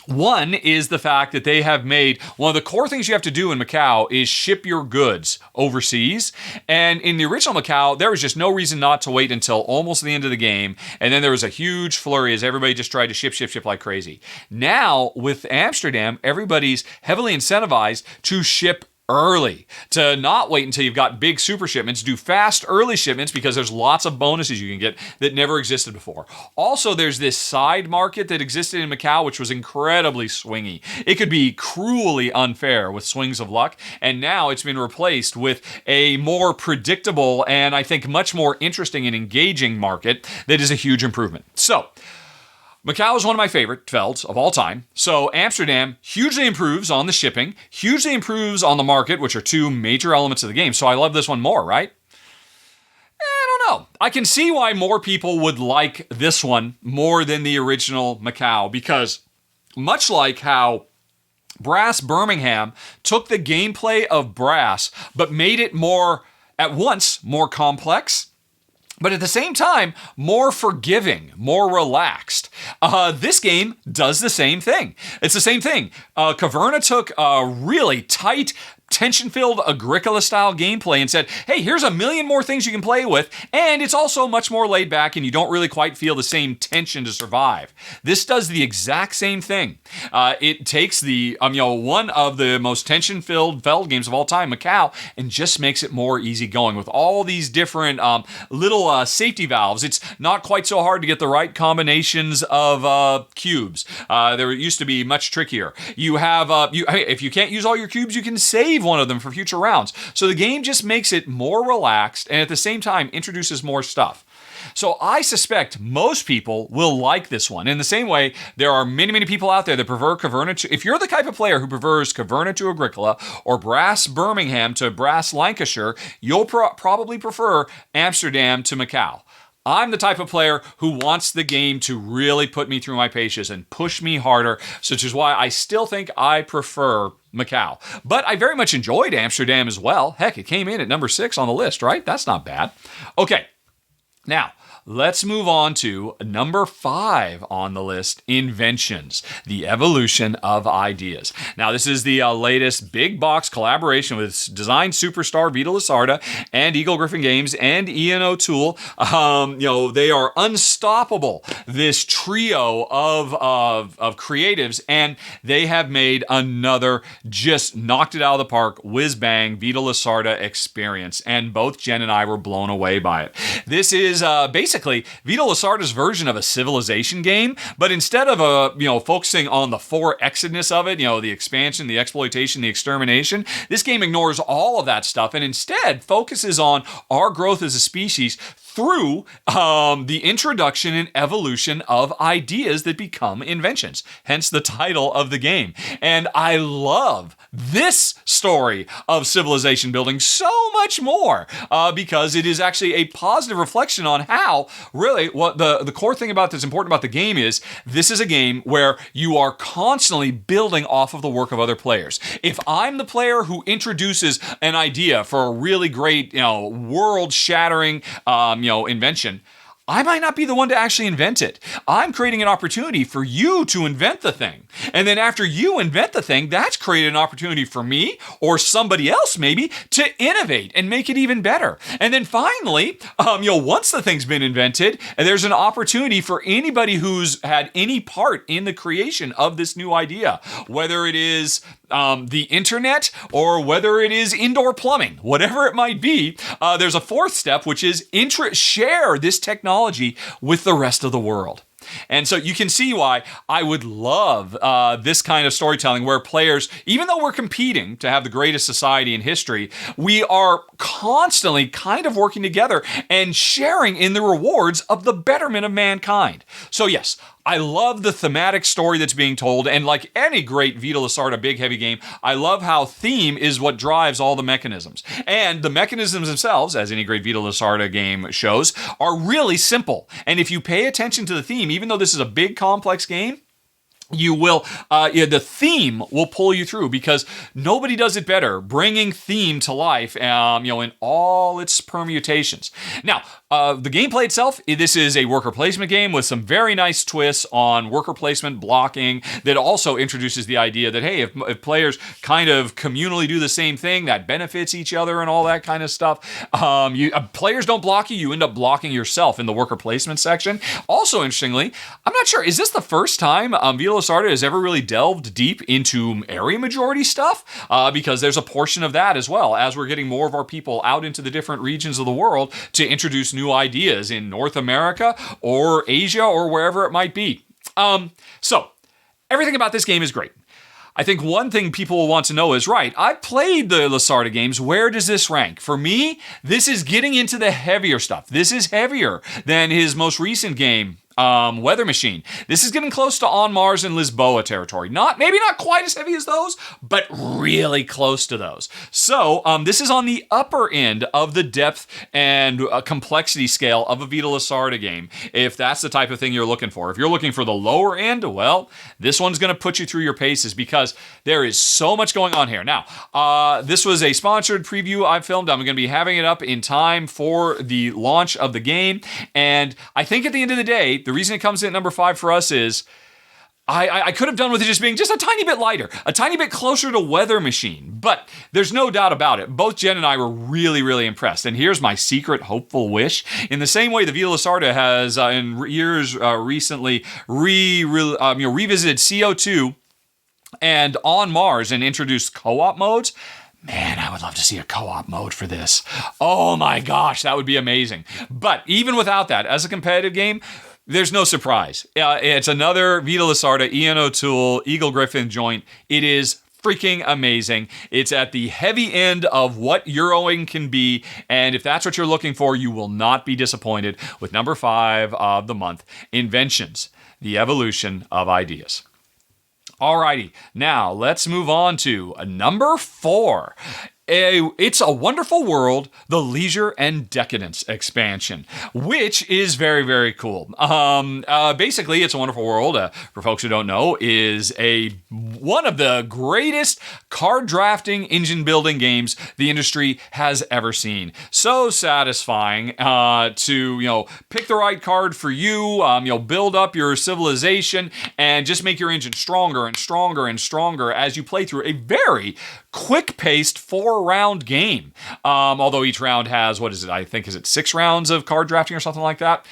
one is the fact that they have made one of the core things you have to do in Macau is ship your goods overseas. And in the original Macau, there was just no reason not to wait until almost the end of the game. And then there was a huge flurry as everybody just tried to ship like crazy. Now, with Amsterdam, everybody's heavily incentivized to ship early, to not wait until you've got big super shipments. Do fast early shipments because there's lots of bonuses you can get that never existed before. Also, there's this side market that existed in Macau, which was incredibly swingy. It could be cruelly unfair with swings of luck, and now it's been replaced with a more predictable and I think much more interesting and engaging market that is a huge improvement. So, Macau is one of my favorite Felds of all time. So Amsterdam hugely improves on the shipping, hugely improves on the market, which are 2 major elements of the game. So I love this one more, right? I don't know. I can see why more people would like this one more than the original Macau, because much like how Brass Birmingham took the gameplay of Brass, but made it at once more complex, but at the same time, more forgiving, more relaxed. This game does the same thing. It's the same thing. Caverna took a really tight, tension-filled Agricola-style gameplay and said, hey, here's a million more things you can play with, and it's also much more laid back, and you don't really quite feel the same tension to survive. This does the exact same thing. It takes one of the most tension-filled Feld games of all time, Macau, and just makes it more easygoing with all these different little safety valves. It's not quite so hard to get the right combinations of cubes. There used to be much trickier. You have, if you can't use all your cubes, you can save save one of them for future rounds. So the game just makes it more relaxed and at the same time introduces more stuff. So I suspect most people will like this one. In the same way, there are many, many people out there that prefer Caverna to... If you're the type of player who prefers Caverna to Agricola or Brass Birmingham to Brass Lancashire, you'll probably prefer Amsterdam to Macau. I'm the type of player who wants the game to really put me through my paces and push me harder, which is why I still think I prefer Macau. But I very much enjoyed Amsterdam as well. Heck, it came in at number 6 on the list, right? That's not bad. Okay. Now, let's move on to number 5 on the list, Inventions, the evolution of ideas. Now, this is the latest big box collaboration with design superstar Vito Lasarda and Eagle Gryphon Games and Ian O'Toole. They are unstoppable, this trio of creatives, and they have made another just knocked it out of the park, whiz-bang, Vito Lasarda experience, and both Jen and I were blown away by it. This is basically Vito Lasarda's version of a Civilization game, but instead of focusing on the 4Xedness of it, the expansion, the exploitation, the extermination, this game ignores all of that stuff and instead focuses on our growth as a species through the introduction and evolution of ideas that become inventions, hence the title of the game. And I love this story of civilization building so much more because it is actually a positive reflection on how, really, what the core thing that's important about the game is this is a game where you are constantly building off of the work of other players. If I'm the player who introduces an idea for a really great, world-shattering, invention, I might not be the one to actually invent it. I'm creating an opportunity for you to invent the thing. And then after you invent the thing, that's created an opportunity for me or somebody else maybe to innovate and make it even better. And then finally, once the thing's been invented, there's an opportunity for anybody who's had any part in the creation of this new idea, whether it is the internet or whether it is indoor plumbing, whatever it might be. There's a fourth step, which is share this technology with the rest of the world. And so you can see why I would love this kind of storytelling where players, even though we're competing to have the greatest society in history, we are constantly kind of working together and sharing in the rewards of the betterment of mankind. So yes, I love the thematic story that's being told, and like any great Vito Lasarda big heavy game, I love how theme is what drives all the mechanisms. And the mechanisms themselves, as any great Vito Lasarda game shows, are really simple. And if you pay attention to the theme, even though this is a big complex game, you will, the theme will pull you through because nobody does it better, bringing theme to life, in all its permutations. Now, the gameplay itself, this is a worker placement game with some very nice twists on worker placement blocking that also introduces the idea that, hey, if players kind of communally do the same thing, that benefits each other and all that kind of stuff. Players don't block you, you end up blocking yourself in the worker placement section. Also, interestingly, I'm not sure, is this the first time Vito Lasarda has ever really delved deep into area majority stuff? Because there's a portion of that as well, as we're getting more of our people out into the different regions of the world to introduce new ideas in North America or Asia or wherever it might be. So, everything about this game is great. I think one thing people will want to know is, right, I've played the Lasarda games. Where does this rank? For me, this is getting into the heavier stuff. This is heavier than his most recent game, Weather Machine. This is getting close to On Mars and Lisboa territory. Maybe not quite as heavy as those, but really close to those. So this is on the upper end of the depth and complexity scale of a Vito Lasarda game, if that's the type of thing you're looking for. If you're looking for the lower end, well, this one's going to put you through your paces because there is so much going on here. Now, this was a sponsored preview I filmed. I'm going to be having it up in time for the launch of the game, and I think at the end of the day, the reason it comes in at number 5 for us is I could have done with it just being just a tiny bit lighter, a tiny bit closer to Weather Machine, but there's no doubt about it. Both Jen and I were really, really impressed. And here's my secret hopeful wish. In the same way the Vito Lasarda has in years recently revisited CO2 and On Mars and introduced co-op modes, man, I would love to see a co-op mode for this. Oh my gosh, that would be amazing. But even without that, as a competitive game, there's no surprise. It's another Vito Lasarda, Ian O'Toole, Eagle Gryphon joint. It is freaking amazing. It's at the heavy end of what Euroing can be, and if that's what you're looking for, you will not be disappointed with number 5 of the month, Inventions, the evolution of ideas. Alrighty, now let's move on to number 4. It's a Wonderful World, the Leisure and Decadence expansion, which is very, very cool. Basically, It's a Wonderful World, for folks who don't know, is one of the greatest card drafting, engine building games the industry has ever seen. So satisfying to pick the right card for you, build up your civilization, and just make your engine stronger and stronger and stronger as you play through a very quick-paced 4-round game. Although each round has, I think, is it 6 rounds of card drafting or something like that?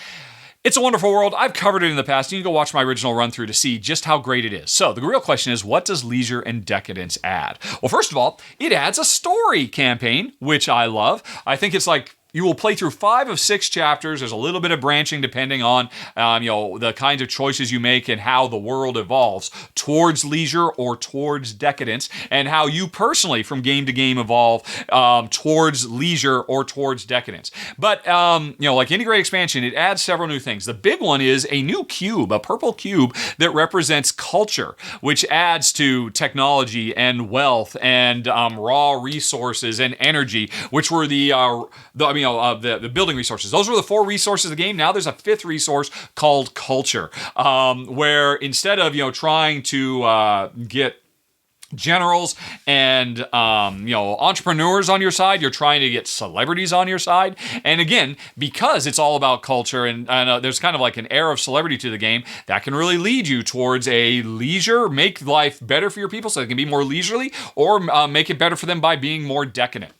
It's a Wonderful World. I've covered it in the past. You can go watch my original run-through to see just how great it is. So the real question is, what does Leisure and Decadence add? Well, first of all, it adds a story campaign, which I love. I think it's like you will play through 5 of 6 chapters. There's a little bit of branching depending on, the kinds of choices you make and how the world evolves towards leisure or towards decadence, and how you personally, from game to game, evolve towards leisure or towards decadence. But, like any great expansion, it adds several new things. The big one is a new cube, a purple cube that represents culture, which adds to technology and wealth and raw resources and energy, which were the building resources. Those were the 4 resources of the game. Now there's a 5th resource called culture, where instead of trying to get generals and entrepreneurs on your side, you're trying to get celebrities on your side. And again, because it's all about culture and there's kind of like an air of celebrity to the game, that can really lead you towards a leisure, make life better for your people so they can be more leisurely, or make it better for them by being more decadent.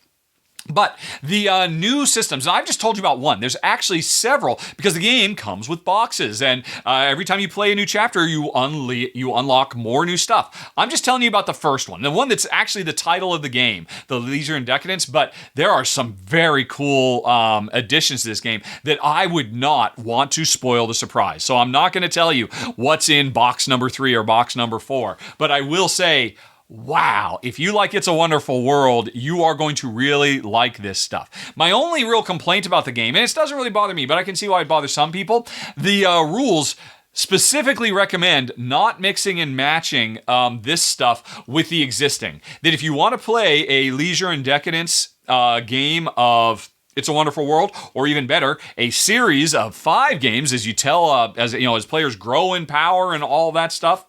But the new systems, and I've just told you about one. There's actually several, because the game comes with boxes, and every time you play a new chapter, you unlock more new stuff. I'm just telling you about the first one, the one that's actually the title of the game, the Leisure and Decadence, but there are some very cool additions to this game that I would not want to spoil the surprise. So I'm not going to tell you what's in box number 3 or box number 4, but I will say, wow, if you like It's a Wonderful World, you are going to really like this stuff. My only real complaint about the game, and it doesn't really bother me, but I can see why it bothers some people, the rules specifically recommend not mixing and matching this stuff with the existing. That if you want to play a Leisure and Decadence game of It's a Wonderful World, or even better, a series of 5 games as you tell, as players grow in power and all that stuff,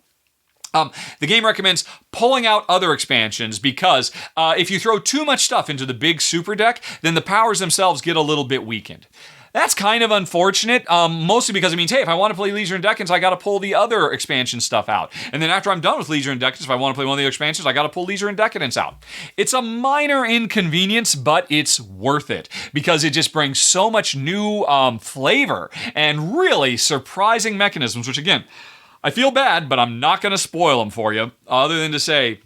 the game recommends pulling out other expansions, because if you throw too much stuff into the big super deck, then the powers themselves get a little bit weakened. That's kind of unfortunate, mostly because it means, hey, if I want to play Leisure and Decadence, I got to pull the other expansion stuff out. And then after I'm done with Leisure and Decadence, if I want to play one of the other expansions, I got to pull Leisure and Decadence out. It's a minor inconvenience, but it's worth it, because it just brings so much new flavor and really surprising mechanisms, which again, I feel bad, but I'm not going to spoil them for you, other than to say,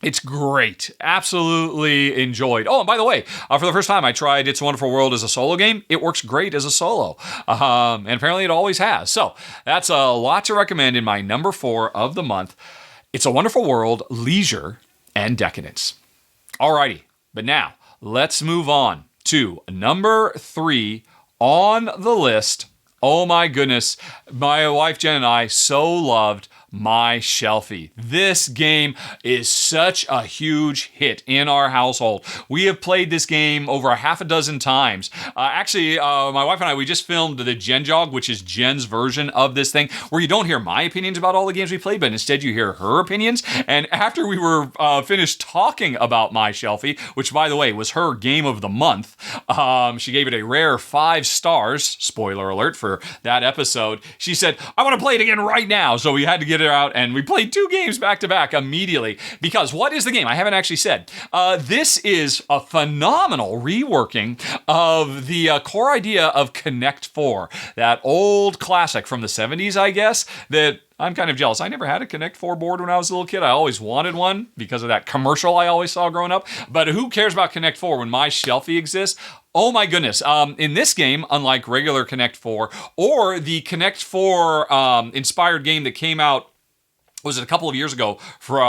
it's great. Absolutely enjoyed. Oh, and by the way, for the first time, I tried It's a Wonderful World as a solo game. It works great as a solo. And apparently it always has. So that's a lot to recommend in my number 4 of the month. It's a Wonderful World, Leisure and Decadence. Alrighty, but now let's move on to number 3 on the list. Oh my goodness, my wife Jen and I so loved My Shelfie. This game is such a huge hit in our household. We have played this game over a half a dozen times. Actually, my wife and I, we just filmed the Jen Jog, which is Jen's version of this thing, where you don't hear my opinions about all the games we played, but instead you hear her opinions. And after we were finished talking about My Shelfie, which by the way was her game of the month, she gave it a rare 5 stars, spoiler alert for that episode. She said, I want to play it again right now. So we had to get it out, and we played 2 games back to back immediately. Because what is the game? I haven't actually said. This is a phenomenal reworking of the core idea of Connect 4, that old classic from the 70s, I guess, that I'm kind of jealous. I never had a Connect 4 board when I was a little kid. I always wanted one because of that commercial I always saw growing up. But who cares about Connect 4 when My Shelfie exists? Oh my goodness. In this game, unlike regular Connect 4 or the Connect 4 inspired game that came out was it a couple of years ago for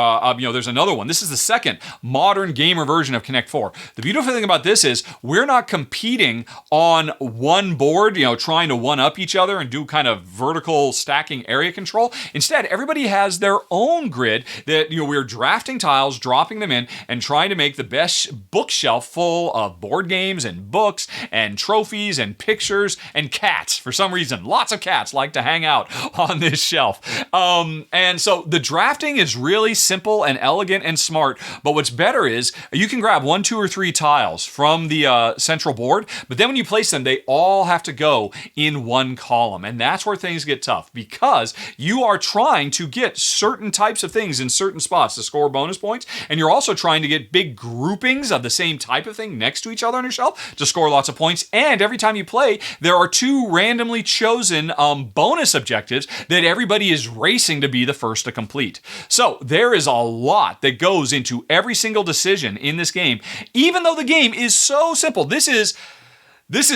there's another one. This is the second modern gamer version of Connect 4. The beautiful thing about this is we're not competing on one board, trying to one up each other and do kind of vertical stacking area control. Instead, everybody has their own grid that we're drafting tiles, dropping them in, and trying to make the best bookshelf full of board games and books and trophies and pictures and cats. For some reason, lots of cats like to hang out on this shelf. And so the drafting is really simple and elegant and smart, but what's better is you can grab 1, 2, or 3 tiles from the central board, but then when you place them, they all have to go in one column, and that's where things get tough because you are trying to get certain types of things in certain spots to score bonus points, and you're also trying to get big groupings of the same type of thing next to each other on your shelf to score lots of points, and every time you play, there are 2 randomly chosen bonus objectives that everybody is racing to be the first to complete. So there is a lot that goes into every single decision in this game, even though the game is so simple. This is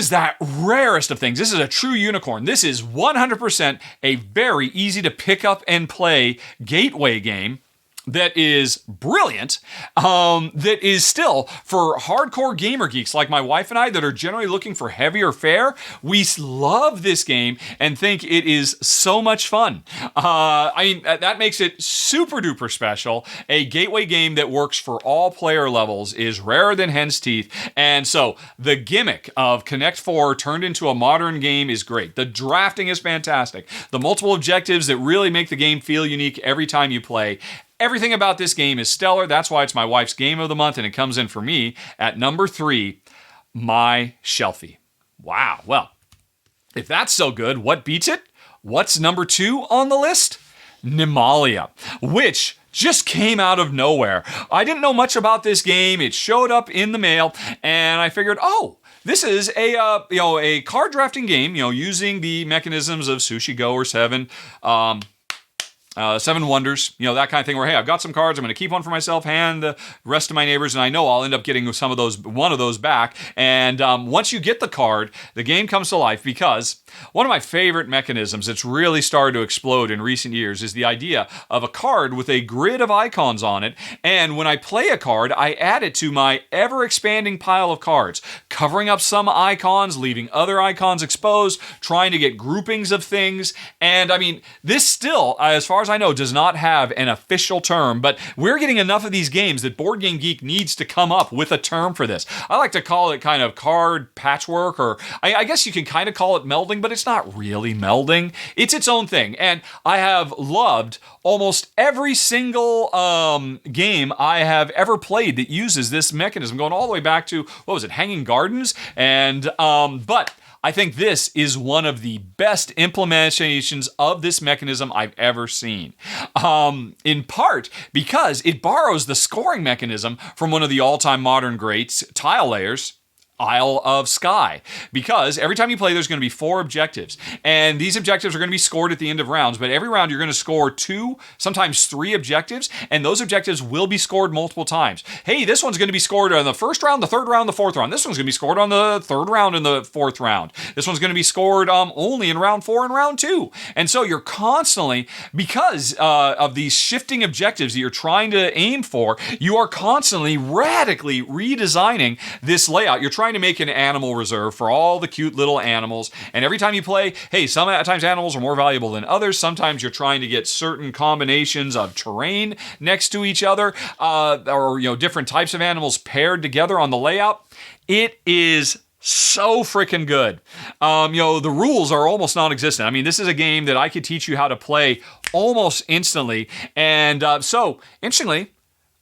that rarest of things. This is a true unicorn. This is 100% a very easy to pick up and play gateway game that is brilliant, that is still for hardcore gamer geeks like my wife and I that are generally looking for heavier fare. We love this game and think it is so much fun. That makes it super duper special. A gateway game that works for all player levels is rarer than hen's teeth. And so the gimmick of Connect 4 turned into a modern game is great. The drafting is fantastic. The multiple objectives that really make the game feel unique every time you play. Everything about this game is stellar. That's why it's my wife's game of the month, and it comes in for me at number 3, my Shelfie. Wow. Well, if that's so good, what beats it? What's number 2 on the list? Nimalia, which just came out of nowhere. I didn't know much about this game. It showed up in the mail, and I figured, this is a card drafting game, using the mechanisms of Sushi Go or Seven. Seven Wonders, that kind of thing where, hey, I've got some cards, I'm going to keep one for myself, hand the rest to my neighbors, and I know I'll end up getting one of those back. And once you get the card, the game comes to life because one of my favorite mechanisms that's really started to explode in recent years is the idea of a card with a grid of icons on it. And when I play a card, I add it to my ever-expanding pile of cards, covering up some icons, leaving other icons exposed, trying to get groupings of things. And this still, as far as I know, does not have an official term, but we're getting enough of these games that Board Game Geek needs to come up with a term for this. I like to call it kind of card patchwork, or I guess you can kind of call it melding, but it's not really melding. It's its own thing. And I have loved almost every single game I have ever played that uses this mechanism, going all the way back to, Hanging Gardens? And, but I think this is one of the best implementations of this mechanism I've ever seen. In part because it borrows the scoring mechanism from one of the all-time modern greats, Tile Layers, Isle of Skye, because every time you play, there's going to be 4 objectives, and these objectives are going to be scored at the end of rounds, but every round you're going to score 2, sometimes 3 objectives, and those objectives will be scored multiple times. Hey, this one's going to be scored on the first round, the third round, the fourth round. This one's going to be scored on the third round and the fourth round. This one's going to be scored only in round 4 and round 2. And so you're constantly, because of these shifting objectives that you're trying to aim for, you are constantly radically redesigning this layout. You're trying to make an animal reserve for all the cute little animals, and every time you play, hey, sometimes animals are more valuable than others. Sometimes you're trying to get certain combinations of terrain next to each other, or different types of animals paired together on the layout. It is so freaking good. The rules are almost non-existent. This is a game that I could teach you how to play almost instantly, and so interestingly,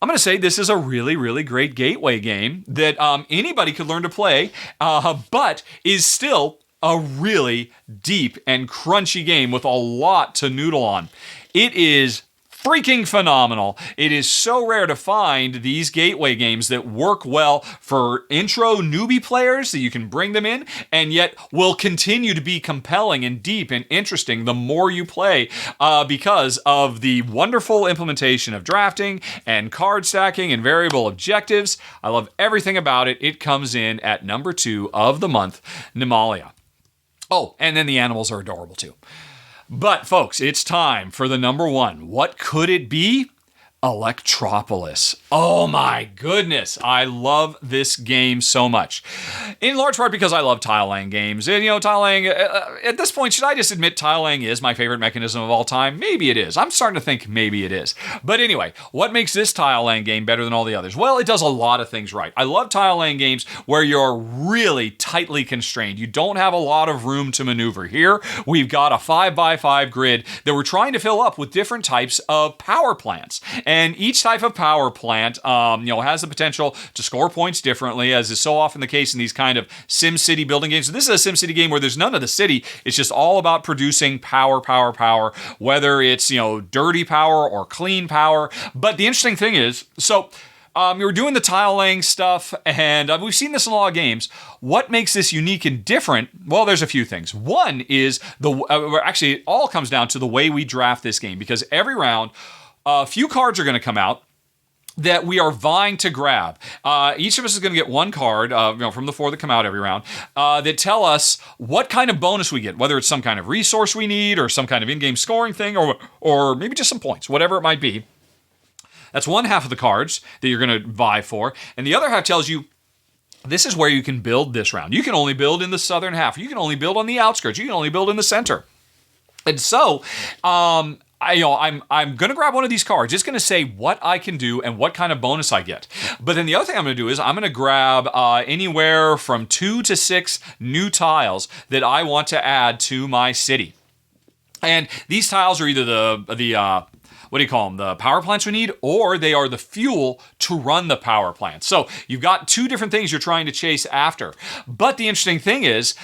I'm going to say this is a really, really great gateway game that anybody could learn to play, but is still a really deep and crunchy game with a lot to noodle on. It is freaking phenomenal. It is so rare to find these gateway games that work well for intro newbie players, that you can bring them in and yet will continue to be compelling and deep and interesting the more you play, because of the wonderful implementation of drafting and card stacking and variable objectives. I love everything about it. It comes in at number 2 of the month, Nimalia. Oh, and then the animals are adorable too. But folks, it's time for the number one. What could it be? Electropolis. Oh my goodness. I love this game so much. In large part because I love tile laying games. And, tile laying, at this point, should I just admit tile laying is my favorite mechanism of all time? Maybe it is. I'm starting to think maybe it is. But anyway, what makes this tile laying game better than all the others? Well, it does a lot of things right. I love tile laying games where you're really tightly constrained. You don't have a lot of room to maneuver. Here, we've got a 5x5 grid that we're trying to fill up with different types of power plants. And each type of power plant, has the potential to score points differently, as is so often the case in these kind of SimCity building games. So this is a SimCity game where there's none of the city. It's just all about producing power, whether it's, dirty power or clean power. But the interesting thing is, you're doing the tile laying stuff, and we've seen this in a lot of games. What makes this unique and different? Well, there's a few things. One is actually, it all comes down to the way we draft this game, because every round, a few cards are going to come out that we are vying to grab. Each of us is going to get one card, from the four that come out every round, that tell us what kind of bonus we get, whether it's some kind of resource we need, or some kind of in-game scoring thing, or maybe just some points, whatever it might be. That's one half of the cards that you're going to vie for, and the other half tells you this is where you can build this round. You can only build in the southern half. You can only build on the outskirts. You can only build in the center. And so, I'm going to grab one of these cards. It's going to say what I can do and what kind of bonus I get. But then the other thing I'm going to do is I'm going to grab anywhere from 2 to 6 new tiles that I want to add to my city. And these tiles are either the power plants we need, or they are the fuel to run the power plants. So you've got two different things you're trying to chase after. But the interesting thing is,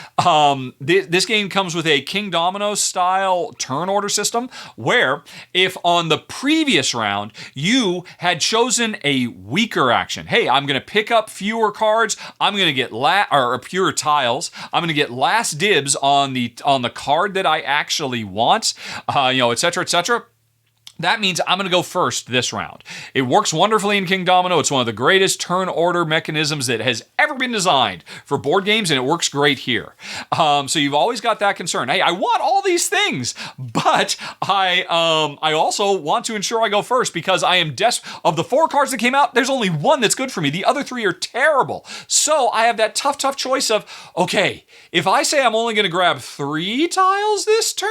this game comes with a King Domino style turn order system, where if on the previous round you had chosen a weaker action, hey, I'm going to pick up fewer cards, I'm going to get fewer tiles, I'm going to get last dibs on the card that I actually want, et cetera. That means I'm going to go first this round. It works wonderfully in King Domino. It's one of the greatest turn order mechanisms that has ever been designed for board games, and it works great here. So you've always got that concern. Hey, I want all these things, but I also want to ensure I go first, because I am of the 4 cards that came out, there's only one that's good for me. The other 3 are terrible. So I have that tough choice of, okay, if I say I'm only going to grab 3 tiles this turn,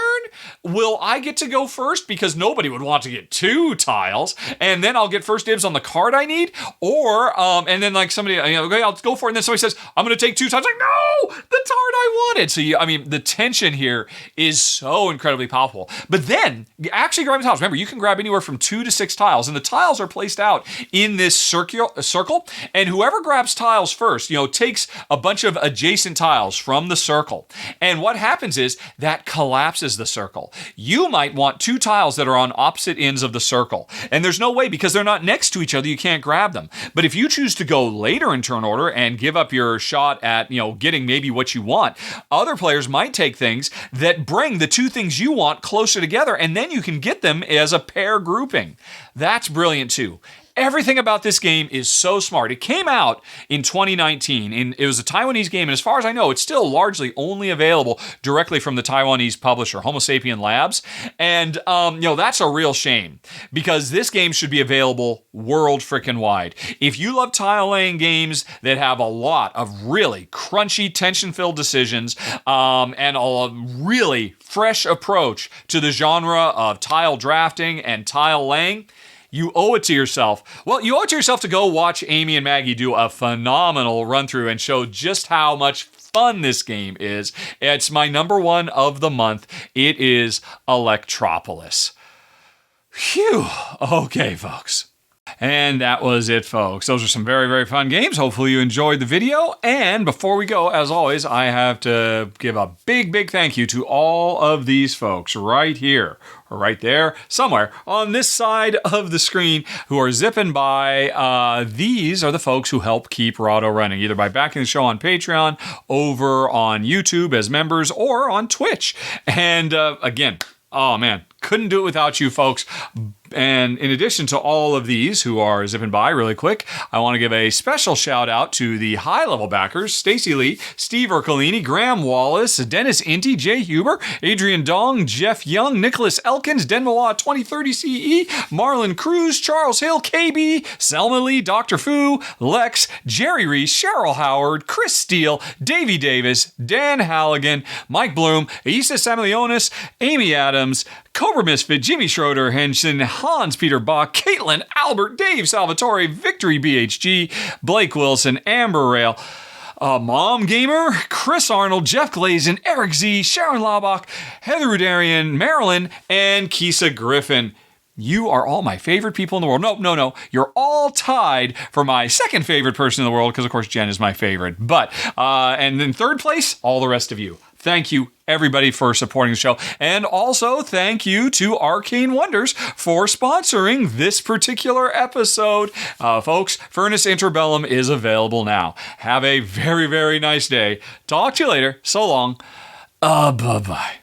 will I get to go first? Because nobody would want to get 2 tiles, and then I'll get first dibs on the card I need, or and then like somebody, okay, I'll go for it, and then somebody says I'm going to take 2 tiles. Like, no, the card I wanted. So the tension here is so incredibly palpable. But then actually grabbing tiles. Remember, you can grab anywhere from 2 to 6 tiles, and the tiles are placed out in this circle. And whoever grabs tiles first, takes a bunch of adjacent tiles from the circle. And what happens is that collapses the circle. You might want 2 tiles that are on opposite ends of the circle. And there's no way, because they're not next to each other, you can't grab them. But if you choose to go later in turn order and give up your shot at, getting maybe what you want, other players might take things that bring the 2 things you want closer together, and then you can get them as a pair grouping. That's brilliant too. Everything about this game is so smart. It came out in 2019, and it was a Taiwanese game, and as far as I know, it's still largely only available directly from the Taiwanese publisher, Homo Sapien Labs. And, that's a real shame, because this game should be available world frickin' wide. If you love tile laying games that have a lot of really crunchy, tension-filled decisions, and a really fresh approach to the genre of tile drafting and tile laying, you owe it to yourself. Well, you owe it to yourself to go watch Amy and Maggie do a phenomenal run-through and show just how much fun this game is. It's my number 1 of the month. It is Electropolis. Phew. Okay, folks. And that was it, folks. Those are some very, very fun games. Hopefully you enjoyed the video. And before we go, as always, I have to give a big, big thank you to all of these folks right here, or right there, somewhere on this side of the screen, who are zipping by. These are the folks who help keep Rahdo running, either by backing the show on Patreon, over on YouTube as members, or on Twitch. And again, oh man, couldn't do it without you folks. And in addition to all of these who are zipping by really quick, I want to give a special shout out to the high-level backers, Stacy Lee, Steve Ercolini, Graham Wallace, Dennis Inty, Jay Huber, Adrian Dong, Jeff Young, Nicholas Elkins, Denmoa 2030 CE, Marlon Cruz, Charles Hill, KB, Selma Lee, Dr. Fu, Lex, Jerry Reese, Cheryl Howard, Chris Steele, Davey Davis, Dan Halligan, Mike Bloom, Isa Samilionis, Amy Adams, Cobra Misfit, Jimmy Schroeder, Henson, Hans Peter Bach, Caitlin, Albert, Dave Salvatore, Victory BHG, Blake Wilson, Amber Rail, Mom Gamer, Chris Arnold, Jeff Glazen, Eric Z, Sharon Laubach, Heather Rudarian, Marilyn, and Kisa Griffin. You are all my favorite people in the world. No. You're all tied for my second favorite person in the world because, of course, Jen is my favorite. But, and in third place, all the rest of you. Thank you, everybody, for supporting the show. And also, thank you to Arcane Wonders for sponsoring this particular episode. Folks, Furnace Interbellum is available now. Have a very, very nice day. Talk to you later. So long. Bye-bye.